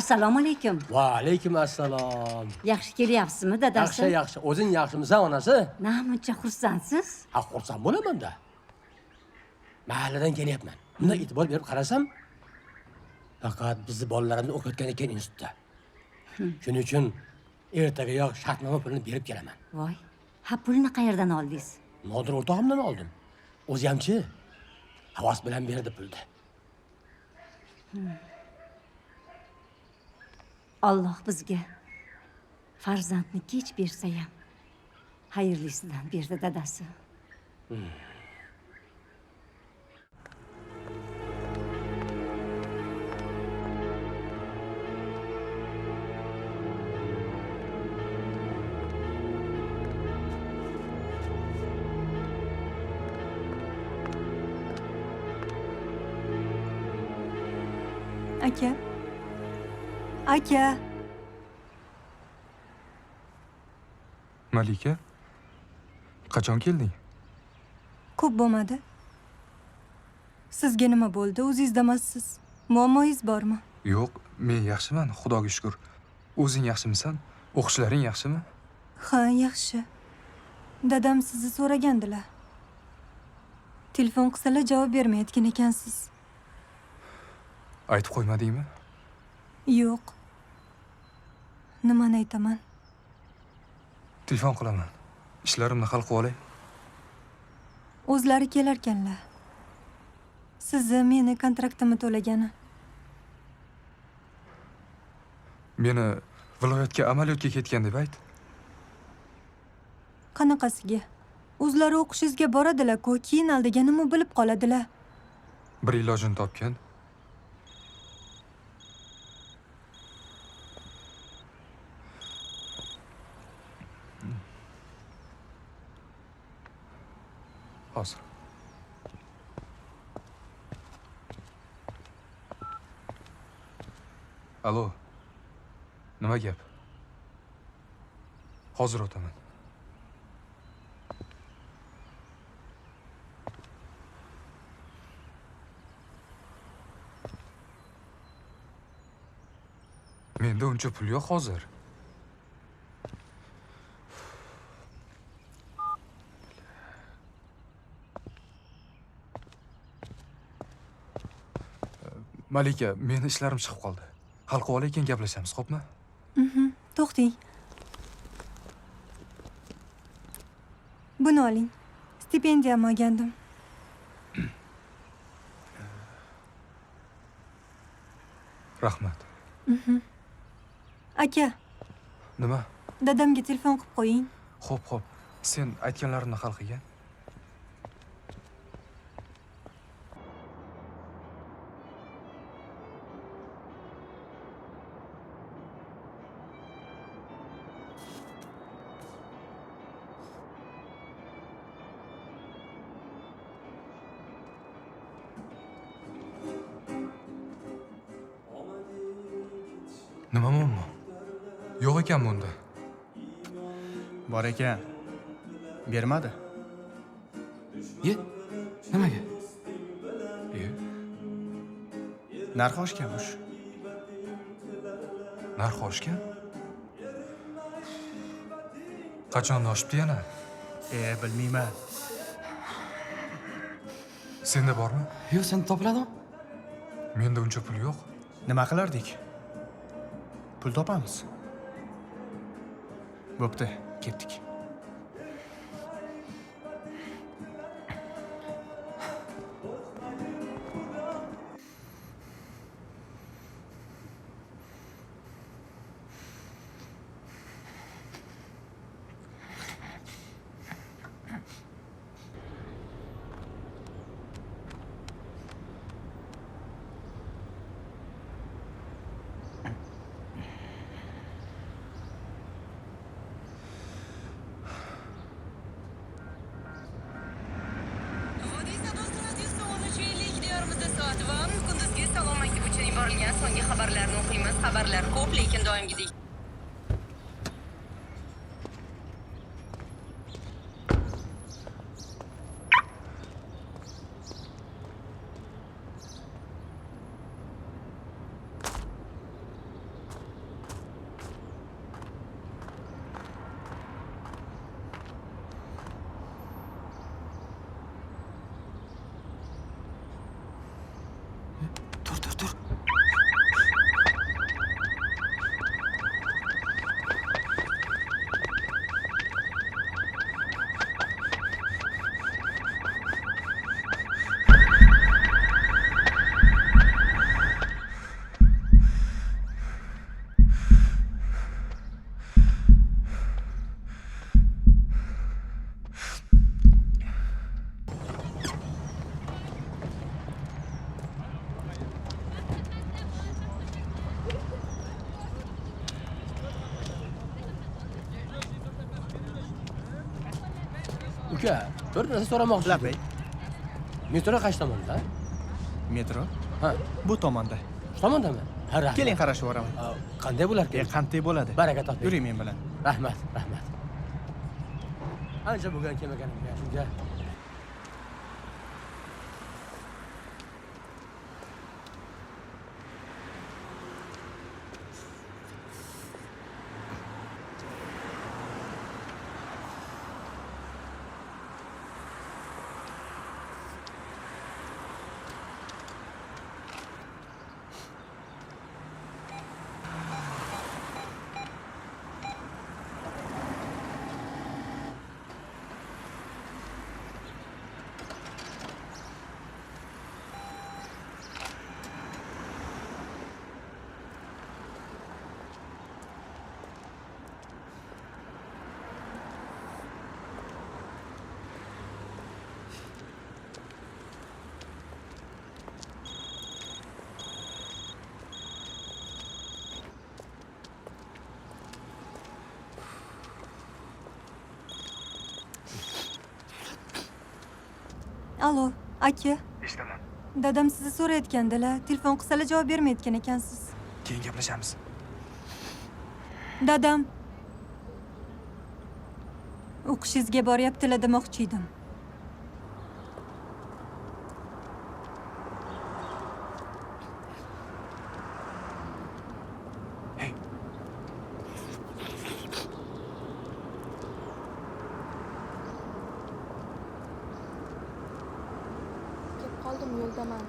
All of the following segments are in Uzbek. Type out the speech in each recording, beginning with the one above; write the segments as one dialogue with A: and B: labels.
A: Assalomu alaykum.
B: Va alaykum assalom.
A: Yaxshi kelyapsizmi, dadasi?
B: Yaxshi. O'zing yaxshimisan, onasi?
A: Namuncha xursandsiz?
B: Ha, xursand bo'laman-da. Mahalladan kelyapman. Bunda e'tibor berib qarasam, faqat bizni bolalarimiz o'qiyotgan ekan institutda. Shuning uchun ertagayoq shartnoma pulini berib kelaman.
A: Voy, ha pulni qayerdan oldingiz?
B: Nodir o'rtog'imdan oldim. O'zi hamchi havas bilan berdi pulni.
A: Alloh bizga farzandni kech bersa ham xayrlisidan berdi, dadasi.
C: Aka.
D: Malika, qachon kelding?
C: Ko'p bo'lmadi. Sizga nima bo'ldi? O'zingizdamassiz. Muammoyingiz bormi?
D: Yo'q, men yaxshiman, Xudoga shukr. O'zing yaxshimisan? O'qishlaring yaxshimi?
C: Ha, yaxshi. Dadam sizni so'ragandilar. Telefon qilsalar javob bermayotgan ekansiz.
D: Aytib qo'ymadingmi?
C: Yo'q. Nimani aytaman?
D: Telefon qilaman. Ishlarimni hal qilib olay.
C: O'zlari kelarkanlar. Sizni meni kontraktimni to'lagani.
D: Meni viloyatga amaliyotga ketgan deb ayt.
C: Qanaqasiga? O'zlari o'qishingizga boradilar-ku, keyin aldaganimni bilib qoladilar.
D: Bir ilojini topgan. Hozir. Alo. Nima gap? Hozir o'taman. Menda uncha pul yo'q hozir. Malika, meni ishlarim chiqib qoldi. Hal qilib olay, keyin gaplashamiz, xo'pmi?
C: To'xting. Buni oling. Stipendiyamni olgandim.
D: Rahmat.
C: Aka,
D: Nima?
C: dadamga telefon qilib qo'ying.
D: Xo'p. Sen aytganlarimni hal qilgan. Nima muammo? Yo'q ekanmi unda?
E: Bor ekan. Bermadi.
D: Nimaga?
E: Narxi oshganmish.
D: Narxi oshgan? Qachon oshibdi yana?
E: Bilmayman.
D: Senda bormi?
F: Yo'q, senda topiladimi?
D: Menda uncha pul yo'q.
E: Nima qilardik? Pul topamiz. Bo'pti, ketdik.
G: So'nggi xabarlarni o'qiymiz. Xabarlar ko'p, lekin doimgidek.
B: Uka, bir narsa so'ramoqchi
E: Labay.
B: edim. Metro qaysi tomonda?
E: Metro
B: Ha,
E: bu tomonda.
B: shu tomondami? Ha, rahmat.
E: Keling qarashib yuboraman.
B: Qanday bo'larkan?
E: Qanday bo'ladi?
B: Baraka toping.
E: Yuring men bilan.
B: Rahmat, rahmat. Ancha bo'lgan kelmaganimga shunga.
C: Alo, aka.
D: Eshitaman.
C: Dadam sizni so'rayotgandilar. Telefon qilsalar javob bermayotgan ekansiz.
D: Keyin gaplashamiz.
C: Dadam o'qishingizga boryaptilar demoqchi edim.
D: Hey,
F: Ketib qoldim, yo'ldaman.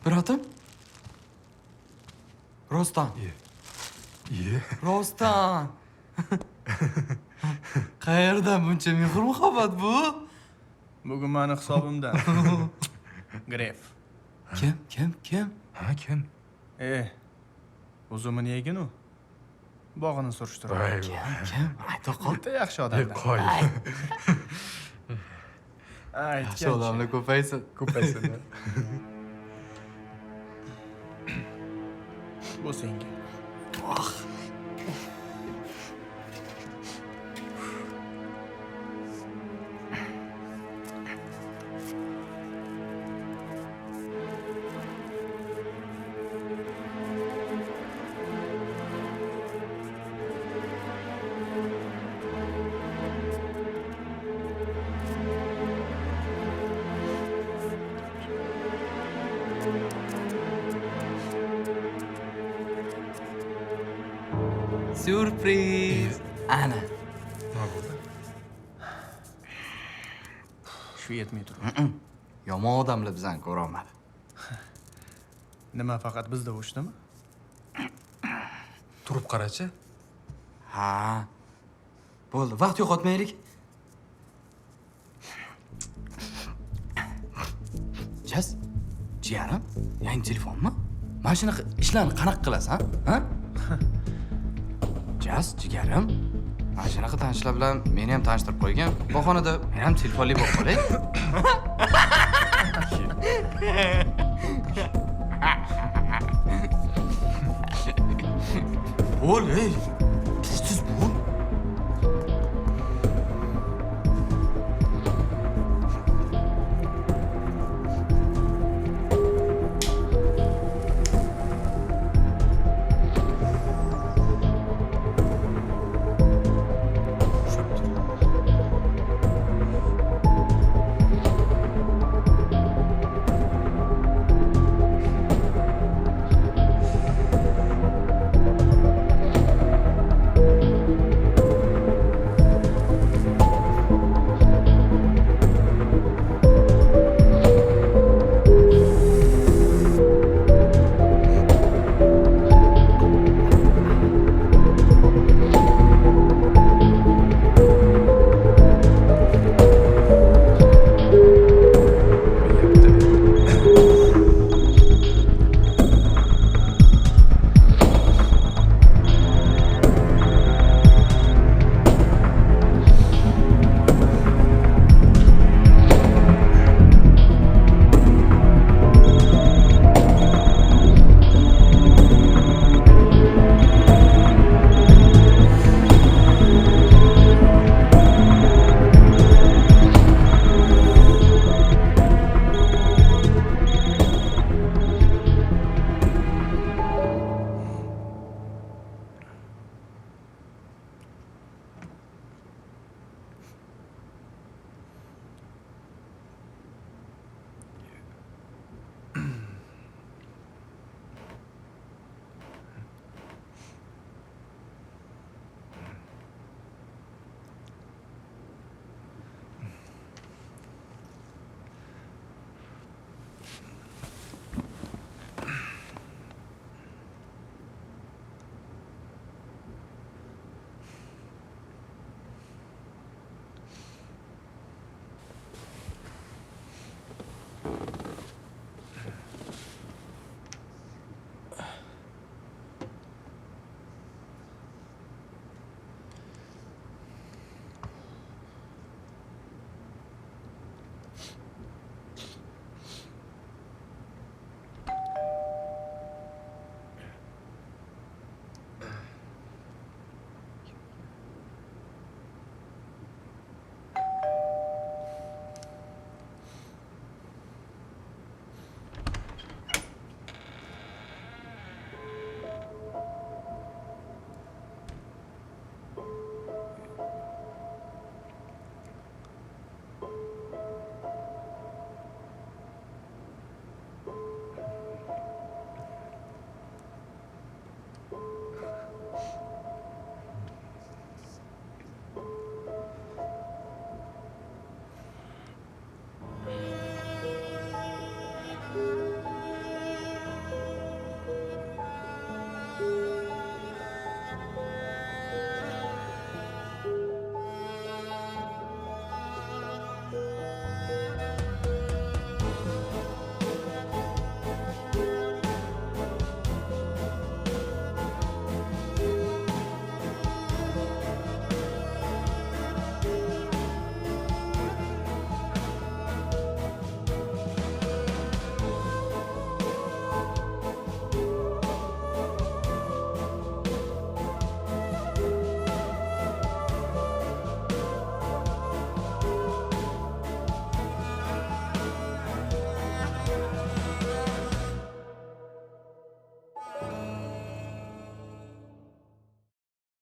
H: Bratim? Rostan.
D: Iye.
H: Rostan. Qayerdan buncha mehr muhabbat bu?
E: Bugun meni hisobimdan. Gref.
H: Kim?
D: Ha, kim?
E: Uzumini yegin u. Bog'ini surishtiradi.
H: Kim? Ayta qol.
E: Juda yaxshi odamlar.
D: Qo'y.
H: Yaxshi odamlar ko'paysin.
D: Ko'paysin.
E: Bu senga.
H: Sürpriz. Ana.
D: Nima bo'ldi?
E: Shu yetmay turibdi.
H: Yomon odamlar bizani ko'rolmadi.
E: Nima faqat bizda o'shdimi?
D: Turib qarachi.
H: Ha. Bo'ldi, vaqt yo'qotmaylik. Jas, jiyarim, yangi telefonmi? Mana shunaqa ishlarni qanaqa qilasan, ha? Jas, jigarim. Mana shunaqa tanishlar bilan meni ham tanishtirib qo'ygan. Bahonada men ham telefonli bo'lib qolay. Bo'l, ey.